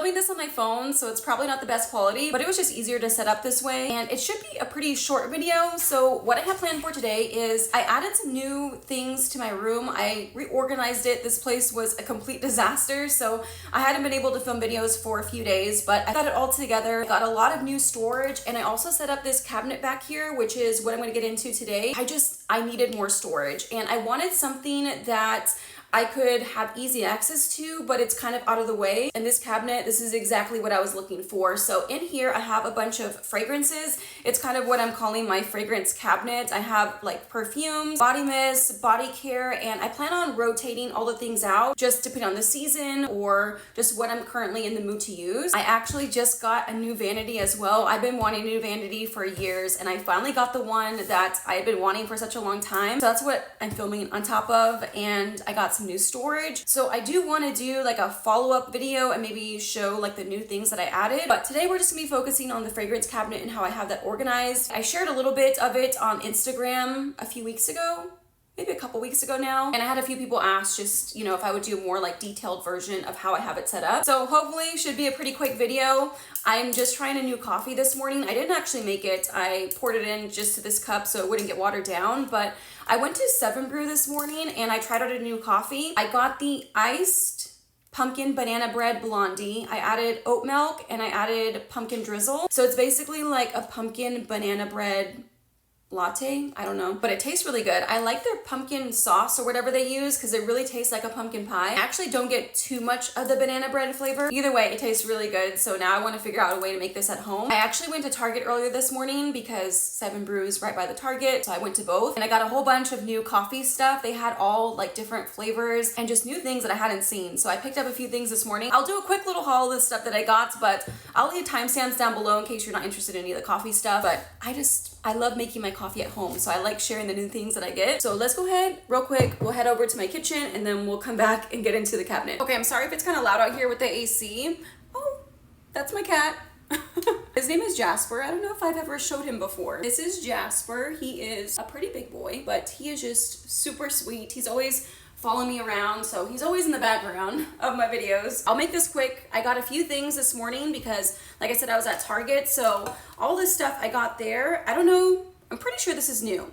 filming this on my phone, so it's probably not the best quality, but it was just easier to set up this way. And it should be a pretty short video. So what I have planned for today is I added some new things to my room. I reorganized it. This place was a complete disaster, so I hadn't been able to film videos for a few days, but I got it all together. I got a lot of new storage, and I also set up this cabinet back here, which is what I'm going to get into today. I needed more storage, and I wanted something that I could have easy access to, but it's kind of out of the way. And this cabinet, this is exactly what I was looking for. So in here, I have a bunch of fragrances. It's kind of what I'm calling my fragrance cabinet. I have like perfumes, body mist, body care, and I plan on rotating all the things out just depending on the season or just what I'm currently in the mood to use. I actually just got a new vanity as well. I've been wanting a new vanity for years, and I finally got the one that I've been wanting for such a long time. So that's what I'm filming on top of, and I got some new storage. So I do want to do like a follow-up video and maybe show like the new things that I added, but today we're just gonna be focusing on the fragrance cabinet and how I have that organized. I shared a little bit of it on Instagram a few weeks ago, maybe a couple weeks ago now, and I had a few people ask just, you know, if I would do a more like detailed version of how I have it set up. So hopefully should be a pretty quick video. I'm just trying a new coffee this morning. I didn't actually make it. I poured it in just to this cup so it wouldn't get watered down, but I went to 7 Brew this morning and I tried out a new coffee. I got the iced pumpkin banana bread blondie. I added oat milk and I added pumpkin drizzle. So it's basically like a pumpkin banana bread latte, I don't know, but it tastes really good. I like their pumpkin sauce or whatever they use because it really tastes like a pumpkin pie. I actually don't get too much of the banana bread flavor. Either way, it tastes really good. So now I want to figure out a way to make this at home. I actually went to Target earlier this morning because 7 Brew is right by the Target. So I went to both and I got a whole bunch of new coffee stuff. They had all like different flavors and just new things that I hadn't seen. So I picked up a few things this morning. I'll do a quick little haul of the stuff that I got, but I'll leave timestamps down below in case you're not interested in any of the coffee stuff. But I love making my coffee at home, so I like sharing the new things that I get. So let's go ahead real quick. We'll head over to my kitchen and then we'll come back and get into the cabinet. Okay, I'm sorry if it's kind of loud out here with the AC. Oh, that's my cat. His name is Jasper. I don't know if I've ever showed him before. This is Jasper. He is a pretty big boy, but he is just super sweet. He's always following me around, so he's always in the background of my videos. I'll make this quick. I got a few things this morning because, like I said, I was at Target, so all this stuff I got there. I don't know, I'm pretty sure this is new.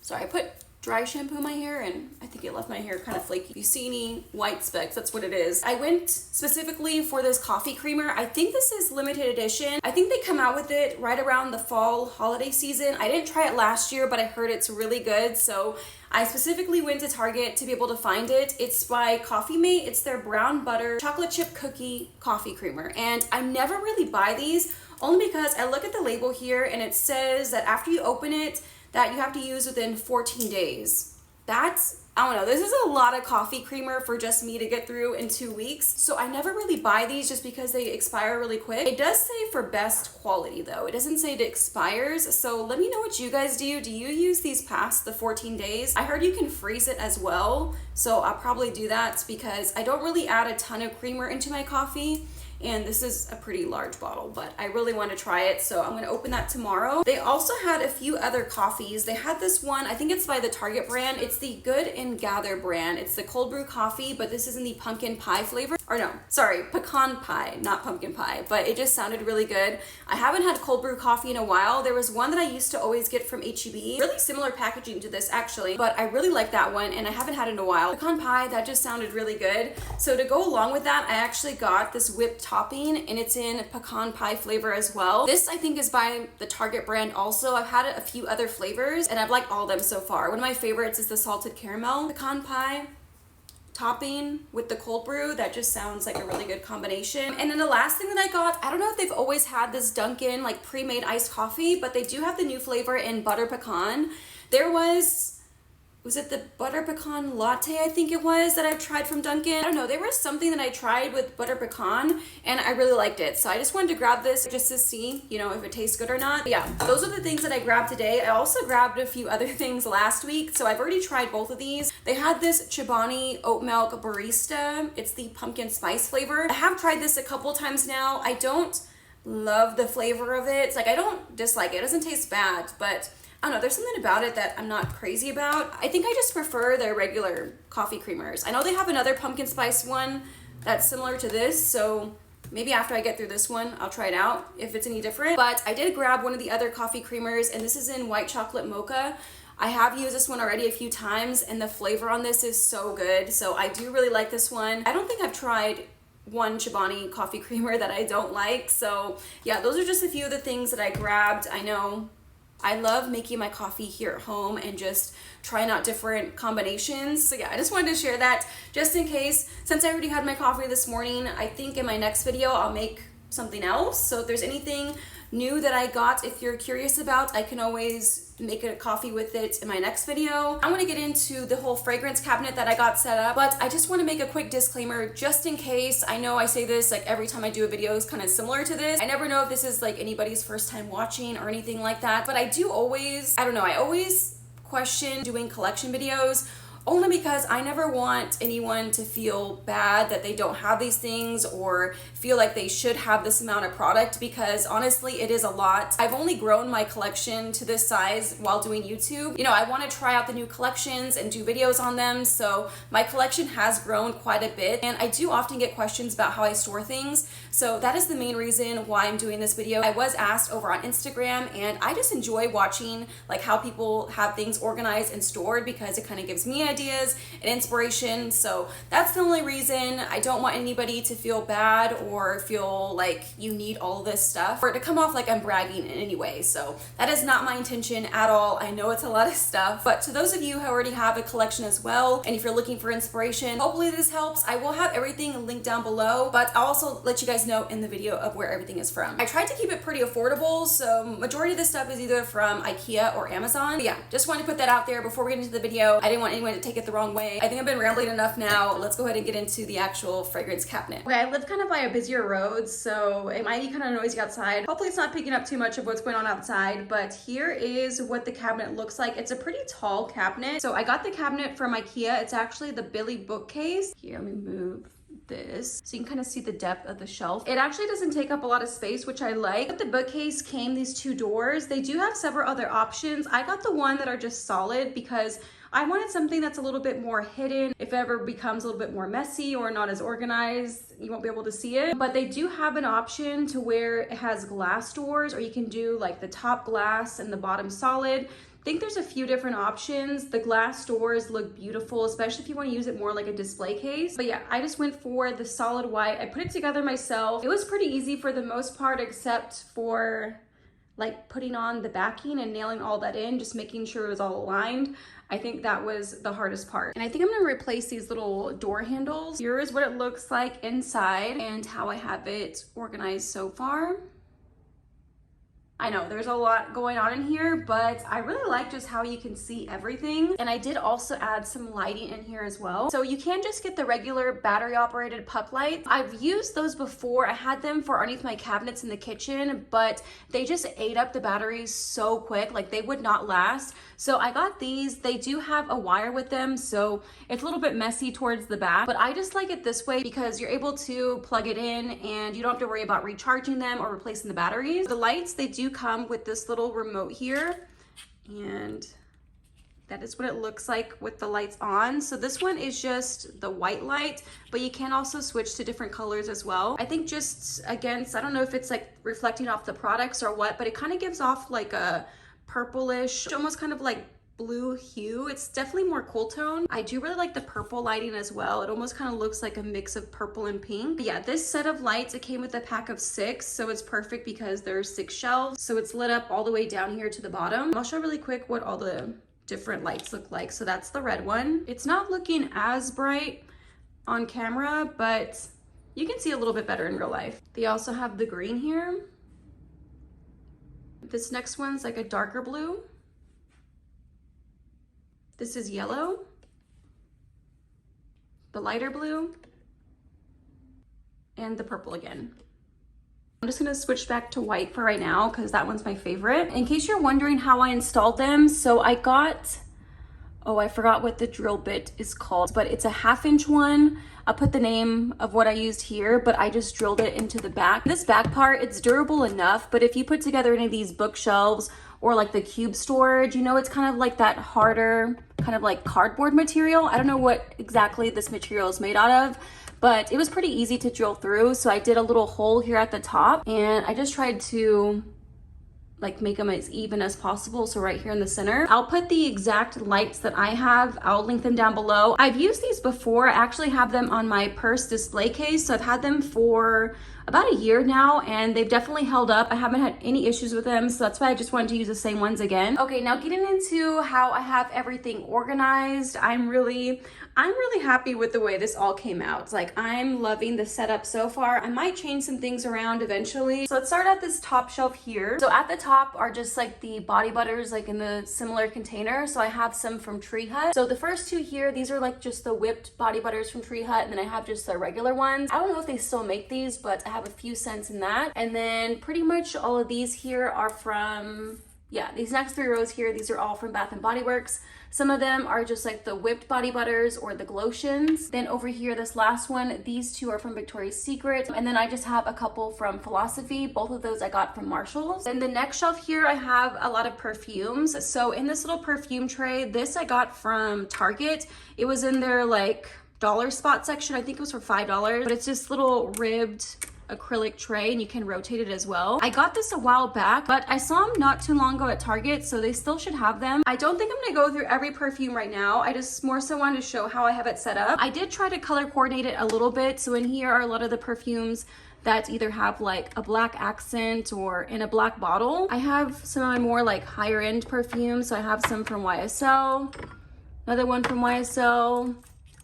Sorry, I put dry shampoo in my hair and I think it left my hair kind of flaky. If you see any white specks, that's what it is. I went specifically for this coffee creamer. I think this is limited edition. I think they come out with it right around the fall holiday season. I didn't try it last year, but I heard it's really good. So I specifically went to Target to be able to find it. It's by Coffee Mate. It's their brown butter chocolate chip cookie coffee creamer. And I never really buy these only because I look at the label here and it says that after you open it, that you have to use within 14 days. That's, I don't know, this is a lot of coffee creamer for just me to get through in 2 weeks. So I never really buy these just because they expire really quick. It does say for best quality though. It doesn't say it expires. So let me know what you guys do. Do you use these past the 14 days? I heard you can freeze it as well. So I'll probably do that because I don't really add a ton of creamer into my coffee. And this is a pretty large bottle, but I really want to try it, so I'm going to open that tomorrow. They also had a few other coffees. They had this one, I think it's by the Target brand. It's the Good and Gather brand. It's the cold brew coffee, but this is in the pumpkin pie flavor. Or no, sorry, pecan pie, not pumpkin pie, but it just sounded really good. I haven't had cold brew coffee in a while. There was one that I used to always get from HEB. Really similar packaging to this actually, but I really like that one and I haven't had it in a while. Pecan pie, that just sounded really good. So to go along with that, I actually got this whipped topping and it's in pecan pie flavor as well. This I think is by the Target brand also. I've had a few other flavors and I've liked all of them so far. One of my favorites is the salted caramel pecan pie topping with the cold brew. That just sounds like a really good combination. And then the last thing that I got, I don't know if they've always had this Dunkin' like pre-made iced coffee, but they do have the new flavor in butter pecan. There was it the butter pecan latte, I think it was, that I've tried from Dunkin'? I don't know, there was something that I tried with butter pecan and I really liked it. So I just wanted to grab this just to see, you know, if it tastes good or not. But yeah, those are the things that I grabbed today. I also grabbed a few other things last week. So I've already tried both of these. They had this Chobani oat milk barista. It's the pumpkin spice flavor. I have tried this a couple times now. I don't love the flavor of it. It's like, I don't dislike it. It doesn't taste bad, but I don't know, there's something about it that I'm not crazy about. I think I just prefer their regular coffee creamers. I know they have another pumpkin spice one that's similar to this. So maybe after I get through this one, I'll try it out if it's any different. But I did grab one of the other coffee creamers, and this is in white chocolate mocha. I have used this one already a few times, and the flavor on this is so good. So I do really like this one. I don't think I've tried one Chobani coffee creamer that I don't like. So yeah, those are just a few of the things that I grabbed. I know I love making my coffee here at home and just trying out different combinations. So yeah, I just wanted to share that just in case. Since I already had my coffee this morning, I think in my next video I'll make something else. So if there's anything new that I got, if you're curious about, I can always make a coffee with it in my next video. I want to get into the whole fragrance cabinet that I got set up, but I just want to make a quick disclaimer just in case. I know I say this like every time I do a video is kind of similar to this. I never know if this is like anybody's first time watching or anything like that, but I do always, I don't know, I always question doing collection videos, only because I never want anyone to feel bad that they don't have these things or feel like they should have this amount of product, because honestly it is a lot. I've only grown my collection to this size while doing YouTube. You know, I want to try out the new collections and do videos on them, so my collection has grown quite a bit, and I do often get questions about how I store things, so that is the main reason why I'm doing this video. I was asked over on Instagram, and I just enjoy watching like how people have things organized and stored, because it kind of gives me ideas and inspiration. So that's the only reason. I don't want anybody to feel bad or feel like you need all this stuff or to come off like I'm bragging in any way. So that is not my intention at all. I know it's a lot of stuff, but to those of you who already have a collection as well, and if you're looking for inspiration, hopefully this helps. I will have everything linked down below, but I'll also let you guys know in the video of where everything is from. I tried to keep it pretty affordable, so majority of this stuff is either from IKEA or Amazon. But yeah, just wanted to put that out there before we get into the video. I didn't want anyone to take it the wrong way. I think I've been rambling enough now. Let's go ahead and get into the actual fragrance cabinet. Okay, I live kind of by a busier road, so it might be kind of noisy outside. Hopefully it's not picking up too much of what's going on outside, but here is what the cabinet looks like. It's a pretty tall cabinet. So I got the cabinet from IKEA. It's actually the Billy bookcase. Here, let me move this so you can kind of see the depth of the shelf. It actually doesn't take up a lot of space, which I like. With the bookcase came these two doors. They do have several other options. I got the one that are just solid because I wanted something that's a little bit more hidden. If it ever becomes a little bit more messy or not as organized, you won't be able to see it. But they do have an option to where it has glass doors, or you can do like the top glass and the bottom solid. I think there's a few different options. The glass doors look beautiful, especially if you want to use it more like a display case. But yeah, I just went for the solid white. I put it together myself. It was pretty easy for the most part, except for like putting on the backing and nailing all that in, just making sure it was all aligned. I think that was the hardest part. And I think I'm gonna replace these little door handles. Here is what it looks like inside and how I have it organized so far. I know there's a lot going on in here, but I really like just how you can see everything. And I did also add some lighting in here as well. So you can just get the regular battery operated puck lights. I've used those before. I had them for underneath my cabinets in the kitchen, but they just ate up the batteries so quick, like they would not last. So I got these. They do have a wire with them, so it's a little bit messy towards the back, but I just like it this way because you're able to plug it in and you don't have to worry about recharging them or replacing the batteries. The lights, they do come with this little remote here, and that is what it looks like with the lights on. So this one is just the white light, but you can also switch to different colors as well. I think just against, I don't know if it's like reflecting off the products or what, but it kind of gives off like a purplish, almost kind of like blue hue. It's definitely more cool tone. I do really like the purple lighting as well. It almost kind of looks like a mix of purple and pink. But yeah, this set of lights, it came with a pack of 6, so it's perfect because there's 6 shelves. So it's lit up all the way down here to the bottom. I'll show really quick what all the different lights look like. So that's the red one. It's not looking as bright on camera, but you can see a little bit better in real life. They also have the green here. This next one's like a darker blue. This is yellow, the lighter blue, and the purple again. I'm just gonna switch back to white for right now because that one's my favorite. In case you're wondering how I installed them, so I got, oh, I forgot what the drill bit is called, but it's a 1/2-inch one. I'll put the name of what I used here, but I just drilled it into the back. This back part, it's durable enough, but if you put together any of these bookshelves or like the cube storage, you know, it's kind of like that harder, kind of like cardboard material. I don't know what exactly this material is made out of, but it was pretty easy to drill through. So I did a little hole here at the top, and I just tried to like make them as even as possible. So right here in the center, I'll put the exact lights that I have. I'll link them down below. I've used these before. I actually have them on my purse display case. So I've had them for about a year now, and they've definitely held up. I haven't had any issues with them, so that's why I just wanted to use the same ones again. Okay, now getting into how I have everything organized, I'm really happy with the way this all came out. It's like, I'm loving the setup so far. I might change some things around eventually. So let's start at this top shelf here. So at the top are just like the body butters, like in the similar container. So I have some from Tree Hut. So the first two here, these are like just the whipped body butters from Tree Hut, and then I have just the regular ones. I don't know if they still make these, but I have a few cents in that. And then pretty much all of these here are from, yeah, these next 3 rows here, these are all from Bath and Body Works. Some of them are just like the whipped body butters or the Lotions. Then over here, this last one, these 2 are from Victoria's Secret. And then I just have a couple from Philosophy. Both of those I got from Marshalls. Then the next shelf here, I have a lot of perfumes. So in this little perfume tray, this I got from Target. It was in their like dollar spot section. I think it was for $5, but it's this little ribbed acrylic tray, and you can rotate it as well. I got this a while back, but I saw them not too long ago at Target, so they still should have them. I don't think I'm gonna go through every perfume right now. I just more so wanted to show how I have it set up. I did try to color coordinate it a little bit, so in here are a lot of the perfumes that either have like a black accent or in a black bottle. I have some of my more like higher end perfumes, so I have some from YSL, another one from YSL.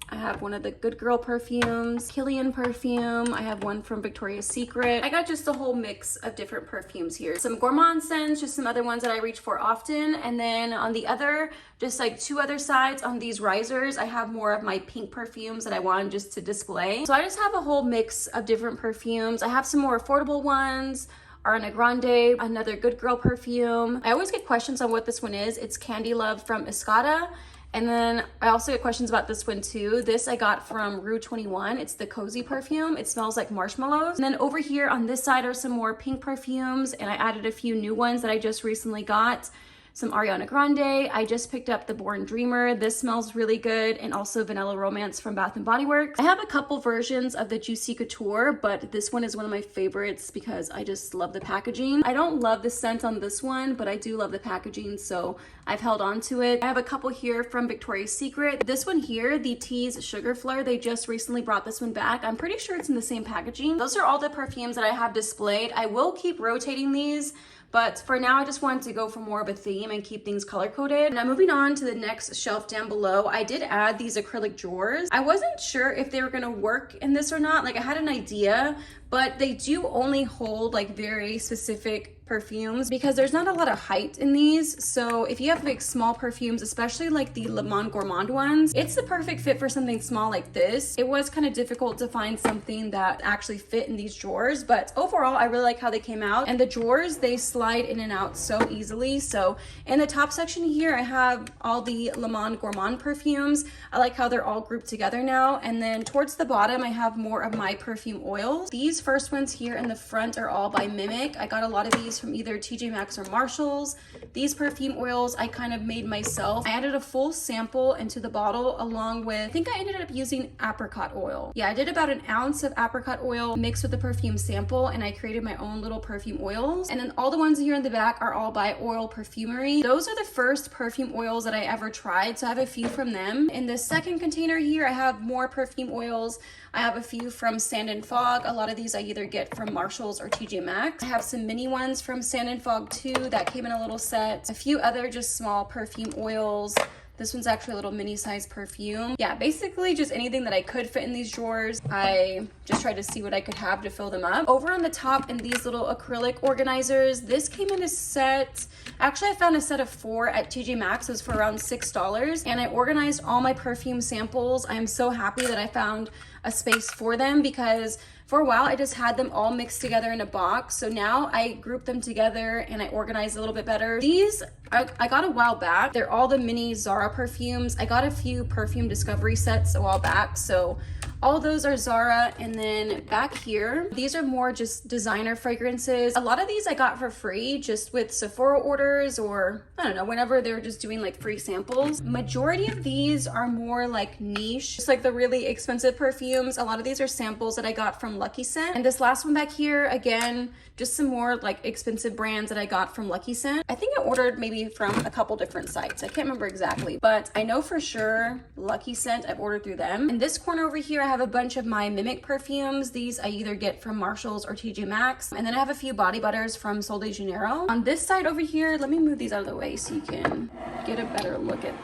I have one of the Good Girl perfumes, Killian perfume. I have one from Victoria's Secret. I got just a whole mix of different perfumes here. Some gourmand scents, just some other ones that I reach for often. And then on the other, just like 2 other sides on these risers, I have more of my pink perfumes that I wanted just to display. So I just have a whole mix of different perfumes. I have some more affordable ones, Ariana Grande, another Good Girl perfume. I always get questions on what this one is. It's Candy Love from Escada. And then I also get questions about this one too. This I got from Rue 21. It's the Cozy perfume. It smells like marshmallows. And then over here on this side are some more pink perfumes, and I added a few new ones that I just recently got. Some Ariana Grande. I just picked up the Born Dreamer. This smells really good. And also Vanilla Romance from Bath and Body Works. I have a couple versions of the Juicy Couture, but this one is one of my favorites because I just love the packaging. I don't love the scent on this one, but I do love the packaging, so I've held on to it. I have a couple here from Victoria's Secret. This one here, the Tease Sugar Fleur, they just recently brought this one back. I'm pretty sure it's in the same packaging. Those are all the perfumes that I have displayed. I will keep rotating these, but for now, I just wanted to go for more of a theme and keep things color-coded. Now moving on to the next shelf down below, I did add these acrylic drawers. I wasn't sure if they were gonna work in this or not. Like, I had an idea, but they do only hold like very specific perfumes because there's not a lot of height in these. So if you have like small perfumes, especially like the Le Monde Gourmand ones, it's the perfect fit for something small like this. It was kind of difficult to find something that actually fit in these drawers, but overall I really like how they came out. And the drawers, they slide in and out so easily. So in the top section here, I have all the Le Monde Gourmand perfumes. I like how they're all grouped together now. And then towards the bottom, I have more of my perfume oils. These first ones here in the front are all by Mimic. I got a lot of these from either TJ Maxx or Marshalls. These perfume oils I kind of made myself. I added a full sample into the bottle along with, I think I ended up using apricot oil. Yeah, I did about an ounce of apricot oil mixed with the perfume sample, and I created my own little perfume oils. And then all the ones here in the back are all by Oil Perfumery. Those are the first perfume oils that I ever tried, so I have a few from them. In the second container here, I have more perfume oils. I have a few from Sand and Fog. A lot of these I either get from Marshalls or TJ Maxx. I have some mini ones from Sand and Fog too that came in a little set. A few other just small perfume oils. This one's actually a little mini size perfume. Yeah, basically just anything that I could fit in these drawers. I just tried to see what I could have to fill them up. Over on the top in these little acrylic organizers, this came in a set. Actually, I found a set of 4 at TJ Maxx. It was for around $6, and I organized all my perfume samples. I am so happy that I found a space for them because for a while I just had them all mixed together in a box. So now I group them together and I organize a little bit better. These I got a while back. They're all the mini Zara perfumes. I got a few perfume discovery sets a while back, so All those are Zara. And then back here, these are more just designer fragrances. A lot of these I got for free just with Sephora orders, or I don't know, whenever they're just doing like free samples. Majority of these are more like niche, just like the really expensive perfumes. A lot of these are samples that I got from Lucky Scent. And this last one back here, again, just some more like expensive brands that I got from Lucky Scent. I think I ordered maybe from a couple different sites. I can't remember exactly, but I know for sure Lucky Scent I've ordered through them. In this corner over here, I have a bunch of my Mimic perfumes. These I either get from Marshalls or TJ Maxx. And then I have a few body butters from Sol de Janeiro. On this side over here, let me move these out of the way so you can get a better look at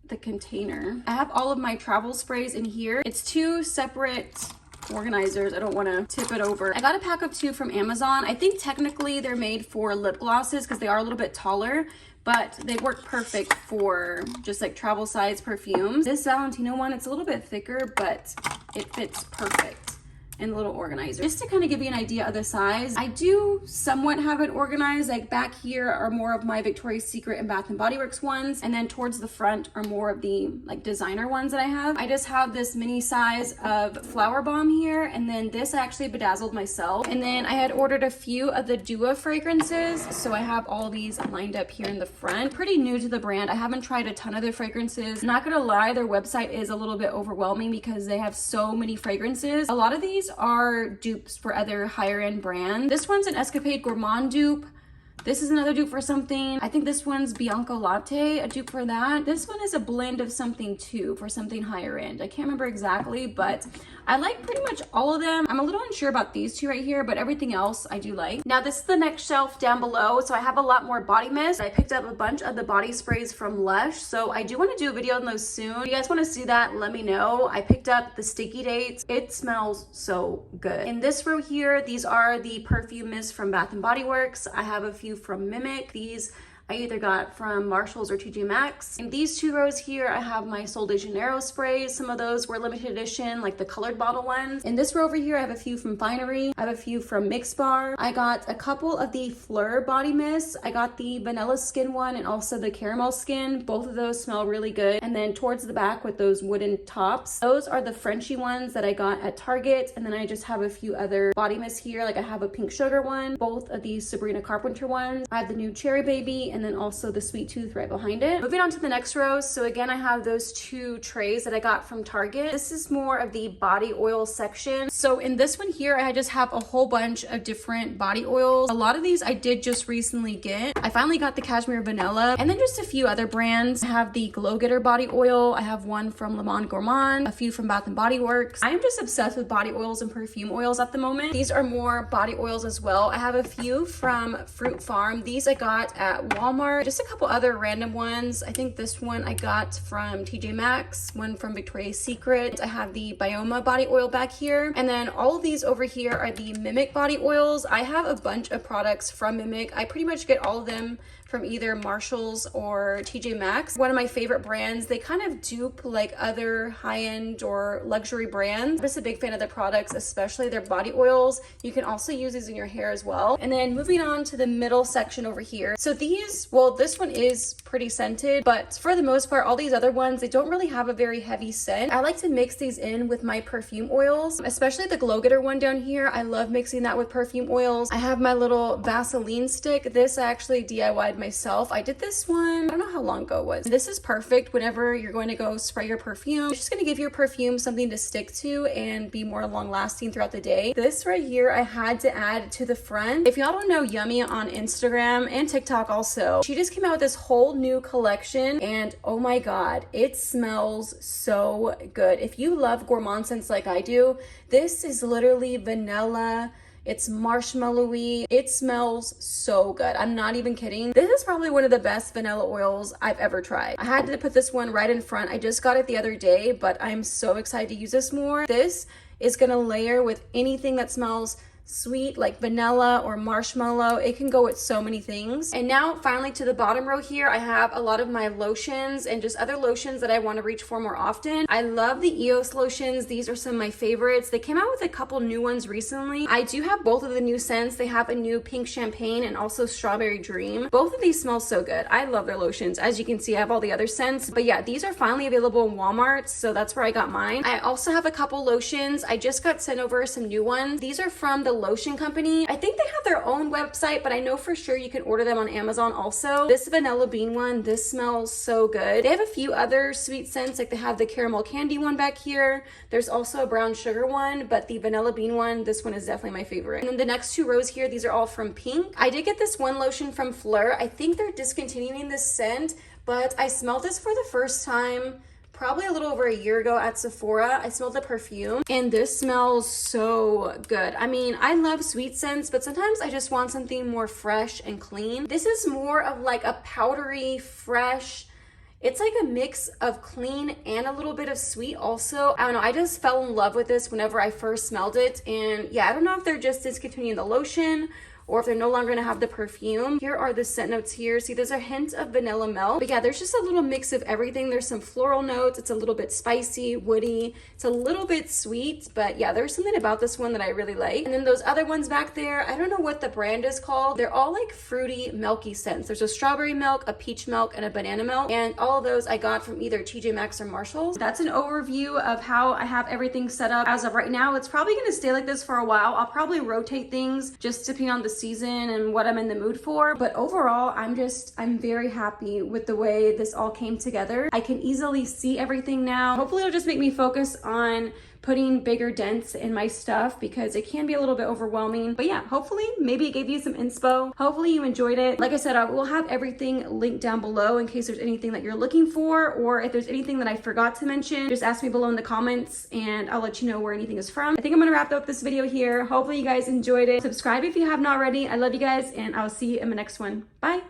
the container. I have all of my travel sprays in here. It's two separate organizers. I don't want to tip it over. I got a pack of 2 from Amazon. I think technically they're made for lip glosses because they are a little bit taller, but they work perfect for just like travel size perfumes. This Valentino one, it's a little bit thicker, but it fits perfect in the little organizer. Just to kind of give you an idea of the size, I do somewhat have it organized. Like back here are more of my Victoria's Secret and Bath & Body Works ones, and then towards the front are more of the like designer ones that I have. I just have this mini size of Flower Bomb here, and then this I actually bedazzled myself. And then I had ordered a few of the Dua fragrances, so I have all these lined up here in the front. Pretty new to the brand. I haven't tried a ton of their fragrances. Not gonna lie, their website is a little bit overwhelming because they have so many fragrances. A lot of these are dupes for other higher end brands. This one's an Escapade Gourmand dupe. This is another dupe for something. I think this one's Bianco Latte, a dupe for that. This one is a blend of something too, for something higher end. I can't remember exactly, but I like pretty much all of them. I'm a little unsure about these 2 right here, but everything else I do like. Now this is the next shelf down below. So I have a lot more body mist. I picked up a bunch of the body sprays from Lush. So I do want to do a video on those soon. If you guys want to see that, let me know. I picked up the Sticky Dates. It smells so good. In this row here, these are the perfume mists from Bath & Body Works. I have a few from Mimic. These I either got from Marshalls or TJ Maxx. In these 2 rows here, I have my Sol de Janeiro sprays. Some of those were limited edition, like the colored bottle ones. In this row over here, I have a few from Finery. I have a few from Mix Bar. I got a couple of the Fleur body mists. I got the vanilla skin one and also the caramel skin. Both of those smell really good. And then towards the back with those wooden tops, those are the Frenchy ones that I got at Target. And then I just have a few other body mists here. Like I have a pink sugar one, both of these Sabrina Carpenter ones. I have the new Cherry Baby, and then also the Sweet Tooth right behind it. Moving on to the next row. So again, I have those 2 trays that I got from Target. This is more of the body oil section. So in this one here, I just have a whole bunch of different body oils. A lot of these I did just recently get. I finally got the Cashmere Vanilla, and then just a few other brands. I have the Glow Getter body oil. I have one from Le Monde Gourmand, a few from Bath & Body Works. I am just obsessed with body oils and perfume oils at the moment. These are more body oils as well. I have a few from Fruit Farm. These I got at Walmart. Just a couple other random ones. I think this one I got from TJ Maxx, one from Victoria's Secret. I have the Bioma body oil back here. And then all of these over here are the Mimic body oils. I have a bunch of products from Mimic. I pretty much get all of them from either Marshalls or TJ Maxx. One of my favorite brands. They kind of dupe like other high-end or luxury brands. I'm just a big fan of their products, especially their body oils. You can also use these in your hair as well. And then moving on to the middle section over here. So these, well, this one is pretty scented, but for the most part, all these other ones, they don't really have a very heavy scent. I like to mix these in with my perfume oils, especially the Glow Getter one down here. I love mixing that with perfume oils. I have my little Vaseline stick. This I actually DIY'd myself. I did this one, I don't know how long ago it was. This is perfect whenever you're going to go spray your perfume. It's just going to give your perfume something to stick to and be more long lasting throughout the day. This right here, I had to add to the front. If y'all don't know Yummy on Instagram and TikTok also, she just came out with this whole new collection, and oh my god, it smells so good. If you love gourmand scents like I do, this is literally vanilla. It's marshmallowy. It smells so good. I'm not even kidding. This is probably one of the best vanilla oils I've ever tried. I had to put this one right in front. I just got it the other day, but I'm so excited to use this more. This is gonna layer with anything that smells sweet like vanilla or marshmallow. It can go with so many things. And now finally to the bottom row here, I have a lot of my lotions and just other lotions that I want to reach for more often. I love the EOS lotions. These are some of my favorites. They came out with a couple new ones recently. I do have both of the new scents. They have a new pink champagne and also strawberry dream. Both of these smell so good. I love their lotions. As you can see, I have all the other scents, but yeah, these are finally available in Walmart, so that's where I got mine. I also have a couple lotions. I just got sent over some new ones. These are from the Lotion company. I think they have their own website, but I know for sure you can order them on Amazon also. This vanilla bean one, this smells so good. They have a few other sweet scents, like they have the caramel candy one back here. There's also a brown sugar one, but the vanilla bean one, this one is definitely my favorite. And then the next two rows here, these are all from Pink. I did get this one lotion from Fleur. I think they're discontinuing this scent, but I smelled this for the first time probably a little over a year ago at Sephora. I smelled the perfume and this smells so good. I mean, I love sweet scents, but sometimes I just want something more fresh and clean. This is more of like a powdery, fresh, it's like a mix of clean and a little bit of sweet also. I don't know, I just fell in love with this whenever I first smelled it. And yeah, I don't know if they're just discontinuing the lotion or if they're no longer gonna have the perfume. Here are the scent notes here. See, there's a hint of vanilla milk. But yeah, there's just a little mix of everything. There's some floral notes. It's a little bit spicy, woody. It's a little bit sweet, but yeah, there's something about this one that I really like. And then those other ones back there, I don't know what the brand is called. They're all like fruity, milky scents. There's a strawberry milk, a peach milk, and a banana milk. And all of those I got from either TJ Maxx or Marshalls. That's an overview of how I have everything set up. As of right now, it's probably gonna stay like this for a while. I'll probably rotate things just depending on the season and what I'm in the mood for. But overall, I'm very happy with the way this all came together. I can easily see everything now. Hopefully it'll just make me focus on putting bigger dents in my stuff because it can be a little bit overwhelming. But yeah, hopefully maybe it gave you some inspo. Hopefully you enjoyed it. Like I said, I will have everything linked down below in case there's anything that you're looking for, or if there's anything that I forgot to mention, just ask me below in the comments and I'll let you know where anything is from. I think I'm gonna wrap up this video here. Hopefully you guys enjoyed it. Subscribe if you haven't already. I love you guys and I'll see you in the next one. Bye.